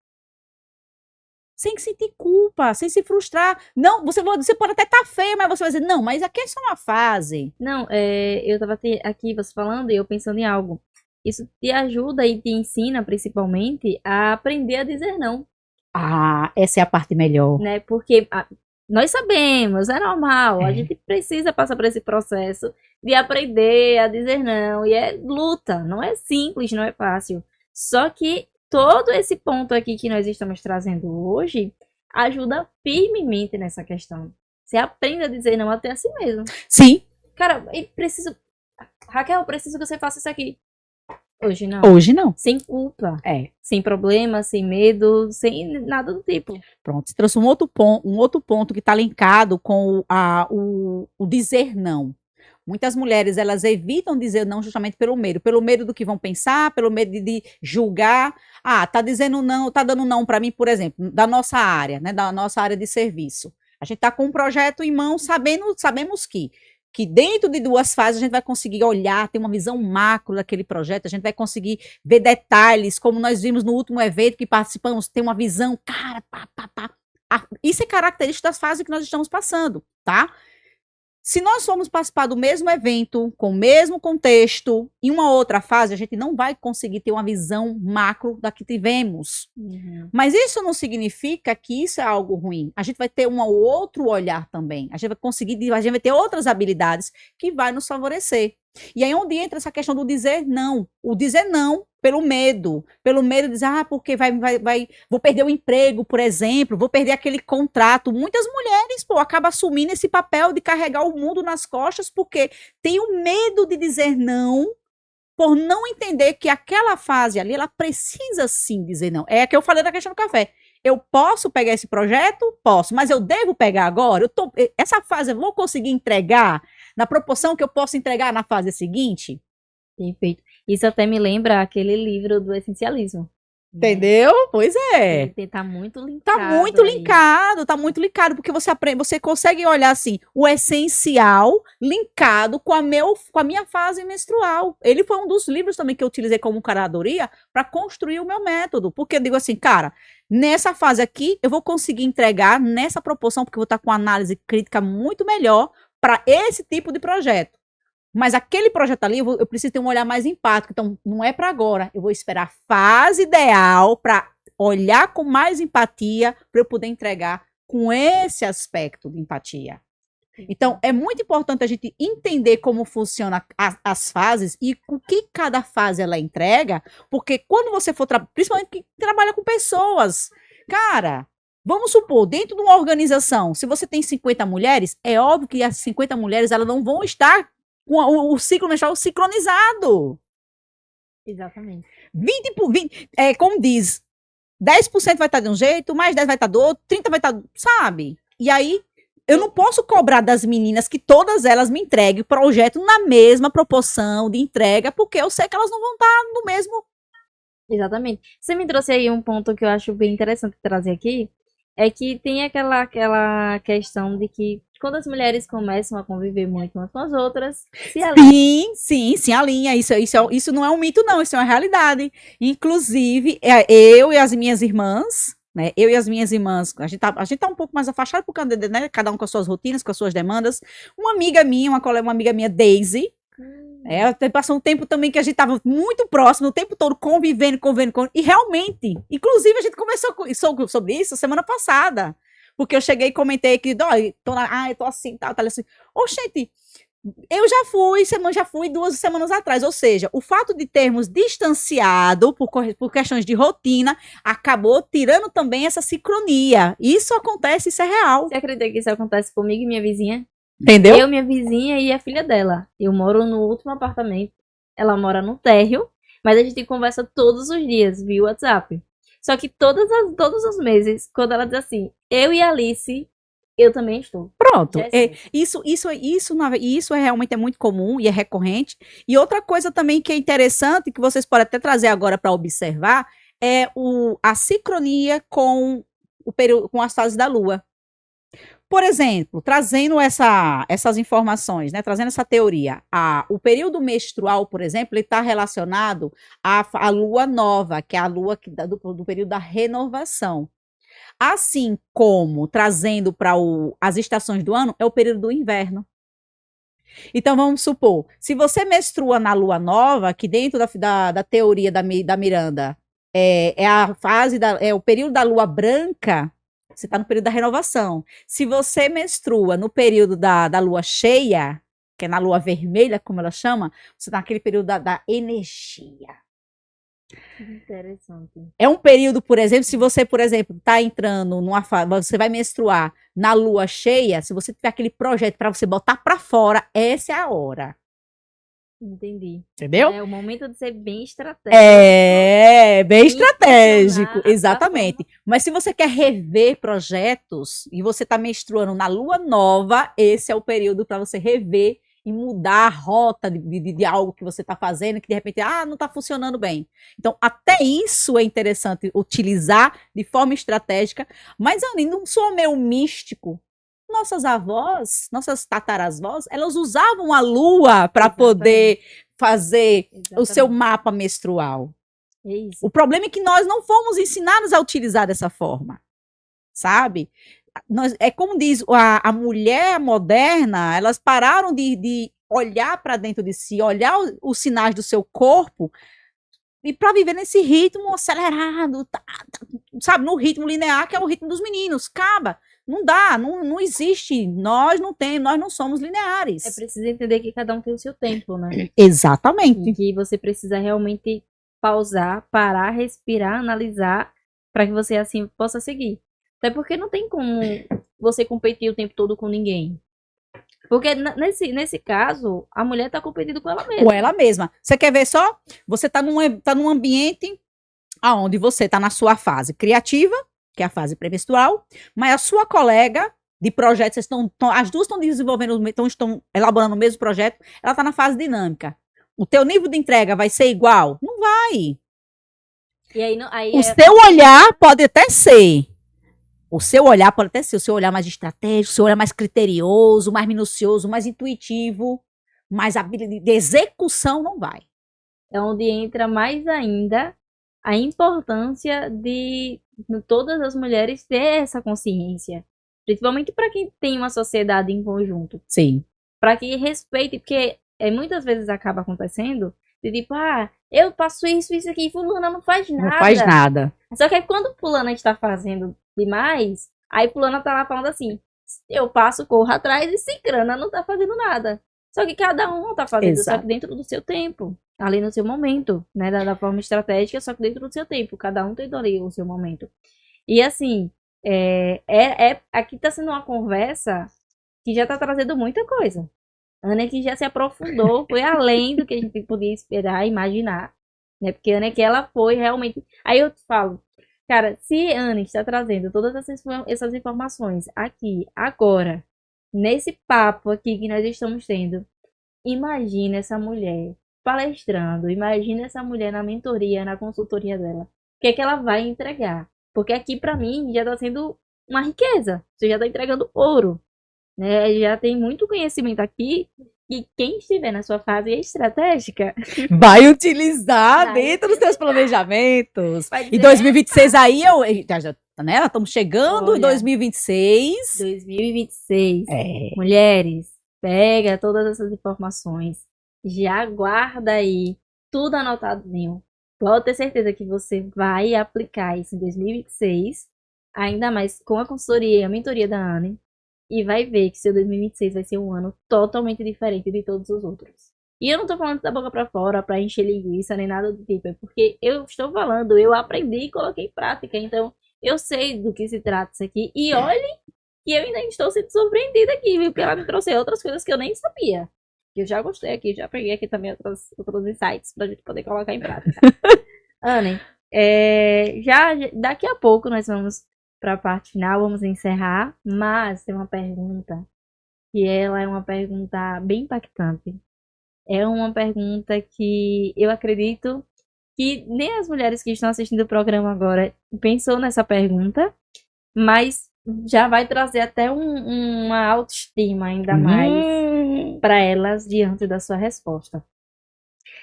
sem sentir culpa, sem se frustrar. Não, você pode até estar feia, mas você vai dizer, não, mas aqui é só uma fase. Não, eu tava aqui você falando e eu pensando em algo. Isso te ajuda e te ensina, principalmente, a aprender a dizer não. Essa é a parte melhor. Né? Porque nós sabemos, é normal, a gente precisa passar por esse processo de aprender a dizer não. E é luta, não é simples, não é fácil. Só que todo esse ponto aqui que nós estamos trazendo hoje ajuda firmemente nessa questão. Você aprende a dizer não até a si mesmo. Sim. Cara, Raquel, preciso que você faça isso aqui. Hoje não. Hoje não. Sem culpa. Sem problema, sem medo, sem nada do tipo. Pronto, você trouxe um outro ponto que está linkado com o dizer não. Muitas mulheres, elas evitam dizer não justamente pelo medo do que vão pensar, pelo medo de julgar. Ah, tá dizendo não, tá dando não para mim, por exemplo, da nossa área, né, da nossa área de serviço. A gente tá com um projeto em mão, sabemos que dentro de 2 fases a gente vai conseguir olhar, ter uma visão macro daquele projeto, a gente vai conseguir ver detalhes, como nós vimos no último evento que participamos, ter uma visão, cara, pá, pá, pá. Isso é característico das fases que nós estamos passando, tá? Se nós formos participar do mesmo evento, com o mesmo contexto, em uma outra fase, a gente não vai conseguir ter uma visão macro da que tivemos. Mas isso não significa que isso é algo ruim. A gente vai ter um outro olhar também. A gente vai ter outras habilidades que vai nos favorecer. E aí onde entra essa questão do dizer não. O dizer não pelo medo de dizer, porque vou perder o emprego, por exemplo, vou perder aquele contrato. Muitas mulheres, acabam assumindo esse papel de carregar o mundo nas costas porque tem o medo de dizer não, por não entender que aquela fase ali, ela precisa sim dizer não. É a que eu falei da questão do café. Eu posso pegar esse projeto? Posso, mas eu devo pegar agora? Essa fase eu vou conseguir entregar na proporção que eu posso entregar na fase seguinte? Perfeito. Isso até me lembra aquele livro do essencialismo. Entendeu? Pois é. Tá muito linkado. Tá muito linkado, porque você aprende, você consegue olhar assim, o essencial linkado com a minha fase menstrual. Ele foi um dos livros também que eu utilizei como curadoria para construir o meu método, porque eu digo assim, cara, nessa fase aqui eu vou conseguir entregar nessa proporção, porque eu vou estar com uma análise crítica muito melhor para esse tipo de projeto. Mas aquele projeto ali, eu preciso ter um olhar mais empático. Então, não é para agora. Eu vou esperar a fase ideal para olhar com mais empatia, para eu poder entregar com esse aspecto de empatia. Então, é muito importante a gente entender como funcionam as fases e o que cada fase ela entrega, porque quando você for, principalmente que trabalha com pessoas, cara, vamos supor, dentro de uma organização, se você tem 50 mulheres, é óbvio que as 50 mulheres elas não vão estar com o ciclo menstrual sincronizado. Exatamente. 20, como diz, 10% vai estar de um jeito, mais 10 vai estar do outro, 30 vai estar, sabe? E aí, eu não posso cobrar das meninas que todas elas me entreguem o projeto na mesma proporção de entrega, porque eu sei que elas não vão estar no mesmo. Exatamente. Você me trouxe aí um ponto que eu acho bem interessante trazer aqui, é que tem aquela questão de que quando as mulheres começam a conviver muito umas com as outras, se alinham. Sim, alinha. Isso não é um mito, não. Isso é uma realidade. Inclusive, eu e as minhas irmãs, né? Eu e as minhas irmãs, a gente tá um pouco mais afastado, porque, né, cada um com as suas rotinas, com as suas demandas. Uma amiga minha, uma amiga minha, Daisy, passou um tempo também que a gente estava muito próximo, o tempo todo convivendo, e realmente, inclusive a gente conversou sobre isso semana passada, porque eu cheguei e comentei que, eu tô assim, tal, assim. Gente, eu já fui 2 semanas atrás, ou seja, o fato de termos distanciado por questões de rotina, acabou tirando também essa sincronia. Isso acontece, isso é real. Você acredita que isso acontece comigo e minha vizinha? Entendeu? Eu, minha vizinha e a filha dela. Eu moro no último apartamento. Ela mora no térreo, mas a gente conversa todos os dias via WhatsApp. Só que todos os meses, quando ela diz assim, eu e a Alice, eu também estou. Pronto. Assim. Isso realmente é muito comum e é recorrente. E outra coisa também que é interessante, que vocês podem até trazer agora para observar, é a sincronia com com as fases da Lua. Por exemplo, trazendo essas informações, né, trazendo essa teoria, o período menstrual, por exemplo, ele está relacionado à lua nova, que é a lua do período da renovação. Assim como, trazendo para as estações do ano, é o período do inverno. Então, vamos supor, se você menstrua na lua nova, que dentro da teoria da Miranda é o período da lua branca, você está no período da renovação. Se você menstrua no período da lua cheia, que é na lua vermelha, como ela chama, você está naquele período da energia. Interessante. É um período, por exemplo, se você, por exemplo, está entrando numa fase, você vai menstruar na lua cheia, se você tiver aquele projeto para você botar para fora, essa é a hora. Entendi. Entendeu? É o momento de ser bem estratégico. Bem estratégico, exatamente. Mas se você quer rever projetos e você está menstruando na lua nova, esse é o período para você rever e mudar a rota de algo que você está fazendo, que de repente, não está funcionando bem. Então, até isso é interessante utilizar de forma estratégica, mas Anny, não sou meio místico. Nossas avós, nossas tataravós, elas usavam a lua para poder fazer o seu mapa menstrual. É isso. O problema é que nós não fomos ensinados a utilizar dessa forma, sabe? É como diz a mulher moderna, elas pararam de olhar para dentro de si, olhar os sinais do seu corpo e para viver nesse ritmo acelerado, sabe? No ritmo linear, que é o ritmo dos meninos. Não dá, não existe. Nós não somos lineares. É preciso entender que cada um tem o seu tempo, né? Exatamente. E que você precisa realmente pausar, parar, respirar, analisar, para que você assim possa seguir. Até porque não tem como você competir o tempo todo com ninguém. Porque nesse caso, a mulher tá competindo com ela mesma. Com ela mesma. Você quer ver só? Você tá num ambiente onde você tá na sua fase criativa, que é a fase pré-menstrual, mas a sua colega de projeto, as duas estão desenvolvendo, estão elaborando o mesmo projeto, ela tá na fase dinâmica. O teu nível de entrega vai ser igual? Não vai. E aí o seu olhar pode até ser. O seu olhar pode até ser o seu olhar mais estratégico, o seu olhar mais criterioso, mais minucioso, mais intuitivo, mas a habilidade de execução não vai. É onde entra mais ainda a importância de todas as mulheres ter essa consciência. Principalmente para quem tem uma sociedade em conjunto. Sim. Para que respeite, porque muitas vezes acaba acontecendo de tipo, eu faço isso aqui, e fulana não faz nada. Não faz nada. Só que aí quando fulana está fazendo demais, aí fulana tá lá falando assim, eu passo, corro atrás e cicrana não tá fazendo nada. Só que cada um tá fazendo, Exato. só que dentro do seu tempo, ali no seu momento, né, da forma estratégica, só que dentro do seu tempo, cada um tem ali o seu momento. E assim, aqui tá sendo uma conversa que já tá trazendo muita coisa. Ana que já se aprofundou, foi além do que a gente podia esperar, imaginar, né, porque Ana que ela foi realmente, aí eu te falo, cara, se Ana está trazendo todas essas informações aqui, agora, nesse papo aqui que nós estamos tendo, imagina essa mulher palestrando, imagina essa mulher na mentoria, na consultoria dela. O que é que ela vai entregar? Porque aqui, para mim, já está sendo uma riqueza. Você já está entregando ouro. Né? Já tem muito conhecimento aqui e quem estiver na sua fase estratégica vai utilizar dentro dos seus planejamentos. Em 2026 aí, né? Estamos chegando em 2026. 2026. Mulheres, pega todas essas informações, já guarda aí, tudo anotadinho. Pode ter certeza que você vai aplicar isso em 2026, ainda mais com a consultoria e a mentoria da Anny. E vai ver que seu 2026 vai ser um ano totalmente diferente de todos os outros. E eu não tô falando da boca pra fora, pra encher linguiça, nem nada do tipo. É porque eu estou falando, eu aprendi e coloquei em prática. Então, eu sei do que se trata isso aqui. E olhem que eu ainda estou sendo surpreendida aqui, viu? Porque ela me trouxe outras coisas que eu nem sabia. Eu já gostei aqui, já peguei aqui também outros insights pra gente poder colocar em prática. Anny, já daqui a pouco nós vamos para a parte final, vamos encerrar, mas tem uma pergunta que ela é uma pergunta bem impactante. É uma pergunta que eu acredito que nem as mulheres que estão assistindo o programa agora pensou nessa pergunta, mas já vai trazer até uma autoestima ainda mais para elas diante da sua resposta.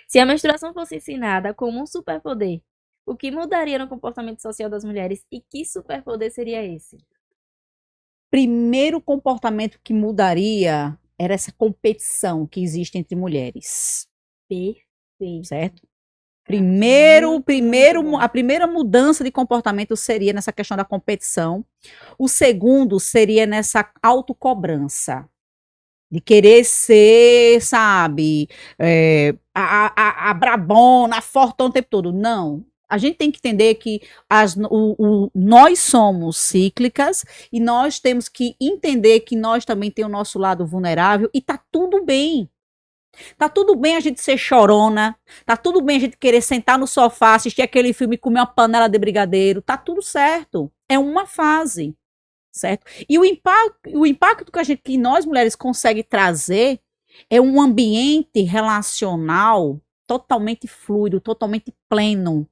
Se a menstruação fosse ensinada como um superpoder, o que mudaria no comportamento social das mulheres e que superpoder seria esse? Primeiro comportamento que mudaria era essa competição que existe entre mulheres. Perfeito. Certo? A primeira mudança de comportamento seria nessa questão da competição. O segundo seria nessa autocobrança. De querer ser, sabe, a brabona, a fortão o tempo todo. Não. A gente tem que entender que nós somos cíclicas e nós temos que entender que nós também temos o nosso lado vulnerável e tá tudo bem. Tá tudo bem a gente ser chorona, tá tudo bem a gente querer sentar no sofá, assistir aquele filme e comer uma panela de brigadeiro, tá tudo certo. É uma fase, certo? E o impacto que nós mulheres consegue trazer É um ambiente relacional totalmente fluido, totalmente pleno.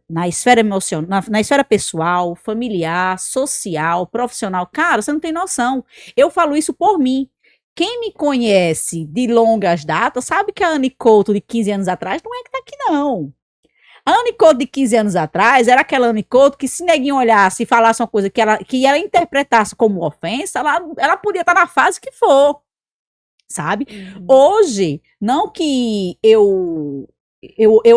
Na esfera emocional, na esfera pessoal, familiar, social, profissional. Cara, você não tem noção. Eu falo isso por mim. Quem me conhece de longas datas sabe que a Anne Couto de 15 anos atrás não é que tá aqui, não. A Anne Couto de 15 anos atrás era aquela Anne Couto que se neguinho olhasse e falasse uma coisa que ela interpretasse como ofensa, ela podia estar na fase que for, sabe? Hoje, não que eu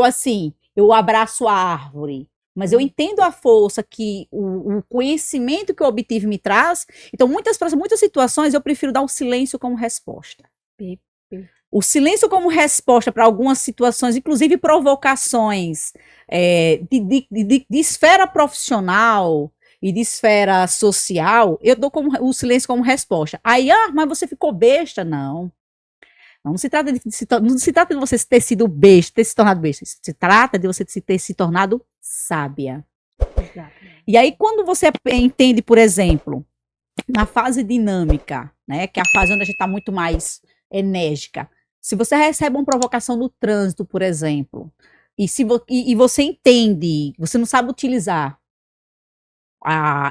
assim, eu abraço a árvore, mas eu entendo a força que o conhecimento que eu obtive me traz. Então, muitas situações eu prefiro dar o silêncio como resposta. O silêncio como resposta para algumas situações, inclusive provocações de esfera profissional e de esfera social, eu dou o silêncio como resposta. Aí, mas você ficou besta? Não. Não se trata de você ter sido besta, ter se tornado besta. Se trata de você ter se tornado sábia. Exato. E aí, quando você entende, por exemplo, na fase dinâmica, né, que é a fase onde a gente está muito mais enérgica, se você recebe uma provocação no trânsito, por exemplo, e você entende, você não sabe utilizar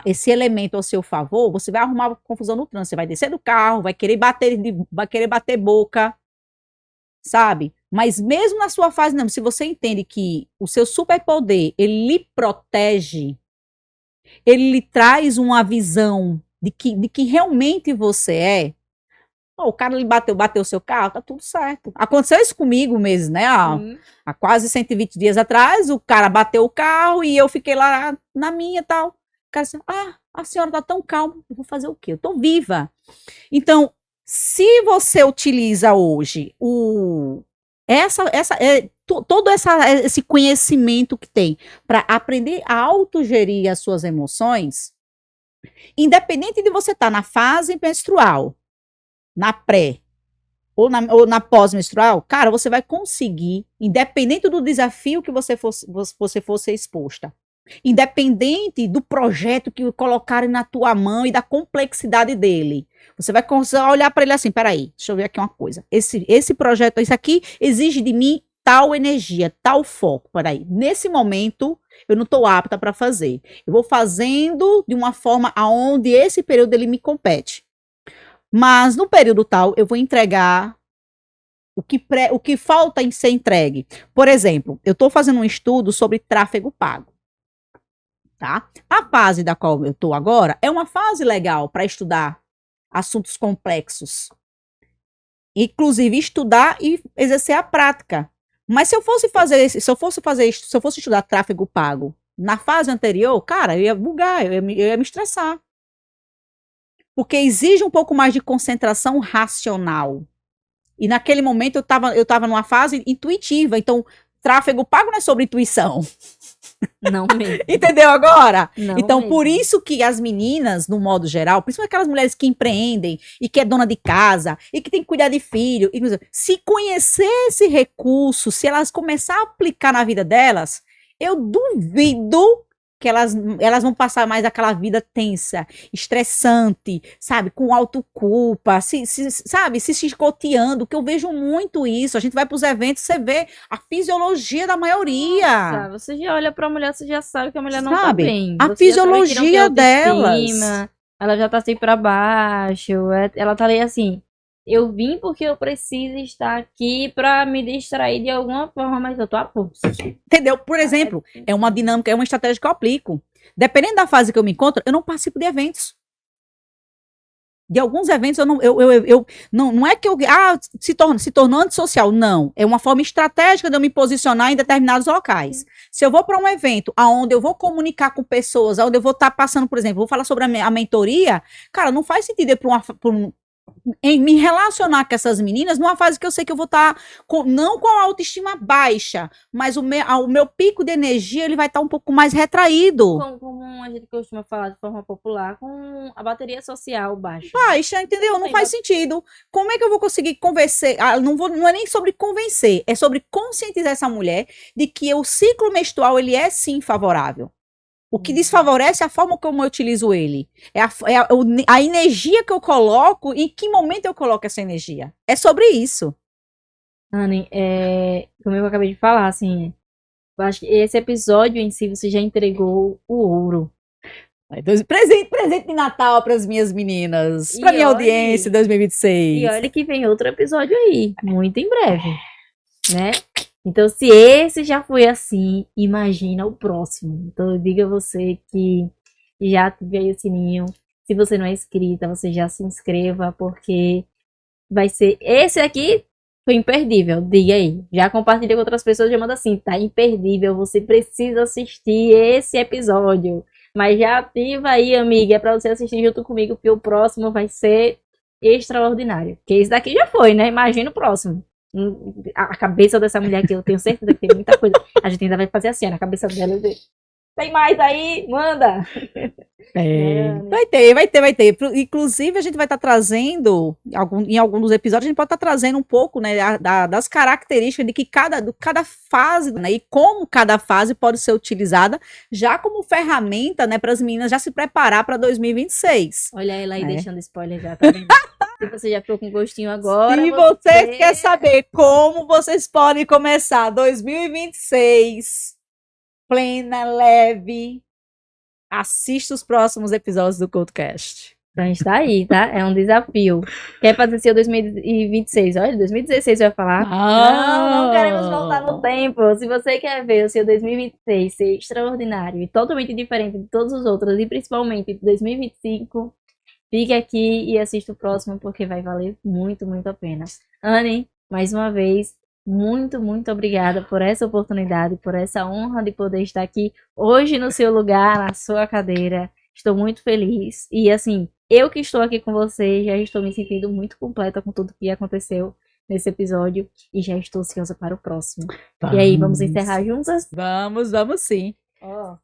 esse elemento ao seu favor, você vai arrumar confusão no trânsito. Você vai descer do carro, vai querer bater boca, sabe? Mas mesmo na sua fase, não, se você entende que o seu superpoder, ele lhe protege, ele lhe traz uma visão de que realmente você é. O cara lhe bateu o seu carro, tá tudo certo. Aconteceu isso comigo mesmo, né? Há quase 120 dias atrás, o cara bateu o carro e eu fiquei lá na minha e tal. O cara disse, a senhora tá tão calma, eu vou fazer o quê? Eu tô viva. Então, se você utiliza hoje todo esse conhecimento que tem para aprender a autogerir as suas emoções, independente de você estar na fase menstrual, na pré ou na pós-menstrual, cara, você vai conseguir, independente do desafio que você fosse exposta, independente do projeto que colocarem na tua mão e da complexidade dele, você vai olhar para ele assim, peraí, deixa eu ver aqui uma coisa, esse projeto, isso aqui exige de mim tal energia, tal foco, peraí, nesse momento eu não estou apta para fazer, eu vou fazendo de uma forma aonde esse período ele me compete. Mas no período tal, eu vou entregar o que falta em ser entregue. Por exemplo, eu estou fazendo um estudo sobre tráfego pago. Tá? A fase da qual eu estou agora é uma fase legal para estudar assuntos complexos. Inclusive, estudar e exercer a prática. Mas se eu fosse estudar tráfego pago na fase anterior, cara, eu ia bugar, eu ia me estressar. Porque exige um pouco mais de concentração racional. E naquele momento eu tava numa fase intuitiva, então tráfego pago não é sobre intuição. Não mesmo. Entendeu agora? Não então, mesmo. Por isso que as meninas, no modo geral, principalmente aquelas mulheres que empreendem e que é dona de casa e que tem que cuidar de filho, se conhecer esse recurso, se elas começar a aplicar na vida delas, eu duvido que elas vão passar mais aquela vida tensa, estressante, sabe, com autoculpa, sabe, se chicoteando, que eu vejo muito isso. A gente vai para os eventos, você vê a fisiologia da maioria. Nossa, você já olha para a mulher, você já sabe que a mulher não sabe? tá bem. A Você fisiologia delas. Ela já tá assim para baixo, ela tá ali assim, eu vim porque eu preciso estar aqui para me distrair de alguma forma, mas eu tô a pulso. Entendeu? Por exemplo, é uma dinâmica, é uma estratégia que eu aplico. Dependendo da fase que eu me encontro, eu não participo de eventos. De alguns eventos, não é que eu se tornou antissocial, não. É uma forma estratégica de eu me posicionar em determinados locais. Se eu vou para um evento onde eu vou comunicar com pessoas, onde eu vou estar passando, por exemplo, vou falar sobre a mentoria, cara, não faz sentido ir em me relacionar com essas meninas numa fase que eu sei que eu vou estar não com a autoestima baixa, mas o meu pico de energia ele vai estar um pouco mais retraído. Como a gente costuma falar de forma popular, com a bateria social baixa. Baixa, entendeu? Não faz sentido. Como é que eu vou conseguir convencer? Não é nem sobre convencer, é sobre conscientizar essa mulher de que o ciclo menstrual ele é sim favorável. O que desfavorece é a forma como eu utilizo ele. A energia que eu coloco, em que momento eu coloco essa energia. É sobre isso. Anne, como eu acabei de falar, assim, eu acho que esse episódio em si você já entregou o ouro. Presente de Natal para as minhas meninas, para minha audiência 2026. E olha que vem outro episódio aí, muito em breve, né? Então, se esse já foi assim, imagina o próximo. Então, eu digo a você que já ative aí o sininho. Se você não é inscrita, você já se inscreva, porque vai ser... Esse aqui foi imperdível, diga aí. Já compartilha com outras pessoas, já manda assim, tá imperdível, você precisa assistir esse episódio. Mas já ativa aí, amiga, pra você assistir junto comigo, porque o próximo vai ser extraordinário. Porque esse daqui já foi, né? Imagina o próximo. A cabeça dessa mulher aqui, eu tenho certeza que tem muita coisa. A gente ainda vai fazer assim, na cabeça dela. Tem mais aí? Manda! Vai ter. Inclusive, a gente vai estar trazendo, em algum dos episódios, a gente pode estar trazendo um pouco, né, das características de que cada fase, né, e como cada fase pode ser utilizada já como ferramenta, né, para as meninas já se preparar para 2026. Olha ela aí deixando spoiler já, tá vendo? Se você já ficou com gostinho agora. Se você quer saber como vocês podem começar 2026 plena, leve, assista os próximos episódios do CultoCast. Então a gente tá aí, tá? É um desafio. Quer fazer seu 2026? Olha, 2016 eu ia falar. Não queremos voltar no tempo. Se você quer ver o seu 2026 ser extraordinário e totalmente diferente de todos os outros, e principalmente de 2025, fique aqui e assista o próximo, porque vai valer muito, muito a pena. Anne, mais uma vez, muito, muito obrigada por essa oportunidade, por essa honra de poder estar aqui hoje no seu lugar, na sua cadeira. Estou muito feliz. E assim, eu que estou aqui com você, já estou me sentindo muito completa com tudo que aconteceu nesse episódio e já estou ansiosa para o próximo. E aí, vamos encerrar juntas? Vamos sim.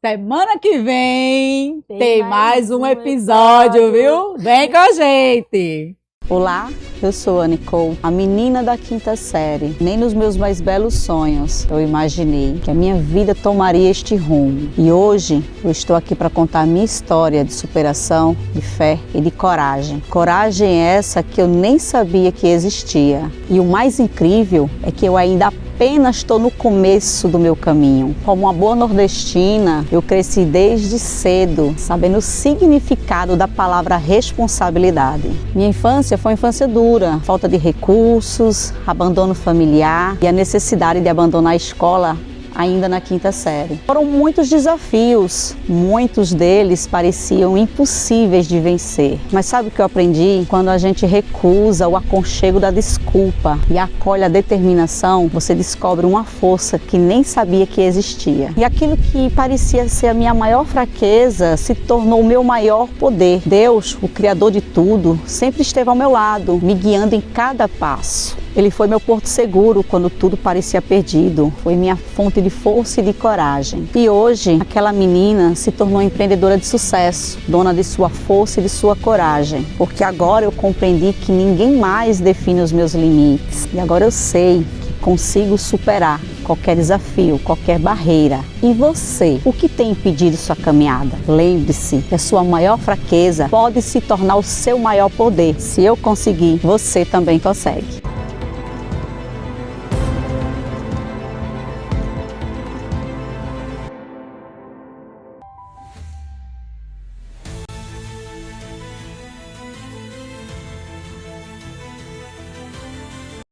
Semana que vem tem mais um episódio, viu? Vem com a gente! Olá, eu sou a Nicole, a menina da quinta série. Nem nos meus mais belos sonhos eu imaginei que a minha vida tomaria este rumo. E hoje eu estou aqui para contar a minha história de superação, de fé e de coragem. Coragem essa que eu nem sabia que existia. E o mais incrível é que eu ainda apenas estou no começo do meu caminho. Como uma boa nordestina, eu cresci desde cedo, sabendo o significado da palavra responsabilidade. Minha infância foi uma infância dura, falta de recursos, abandono familiar e a necessidade de abandonar a escola ainda na quinta série. Foram muitos desafios, muitos deles pareciam impossíveis de vencer. Mas sabe o que eu aprendi? Quando a gente recusa o aconchego da desculpa e acolhe a determinação, você descobre uma força que nem sabia que existia. E aquilo que parecia ser a minha maior fraqueza se tornou o meu maior poder. Deus, o Criador de tudo, sempre esteve ao meu lado, me guiando em cada passo. Ele foi meu porto seguro quando tudo parecia perdido. Foi minha fonte de força e de coragem. E hoje, aquela menina se tornou empreendedora de sucesso, dona de sua força e de sua coragem. Porque agora eu compreendi que ninguém mais define os meus limites. E agora eu sei que consigo superar qualquer desafio, qualquer barreira. E você, o que tem impedido sua caminhada? Lembre-se que a sua maior fraqueza pode se tornar o seu maior poder. Se eu conseguir, você também consegue.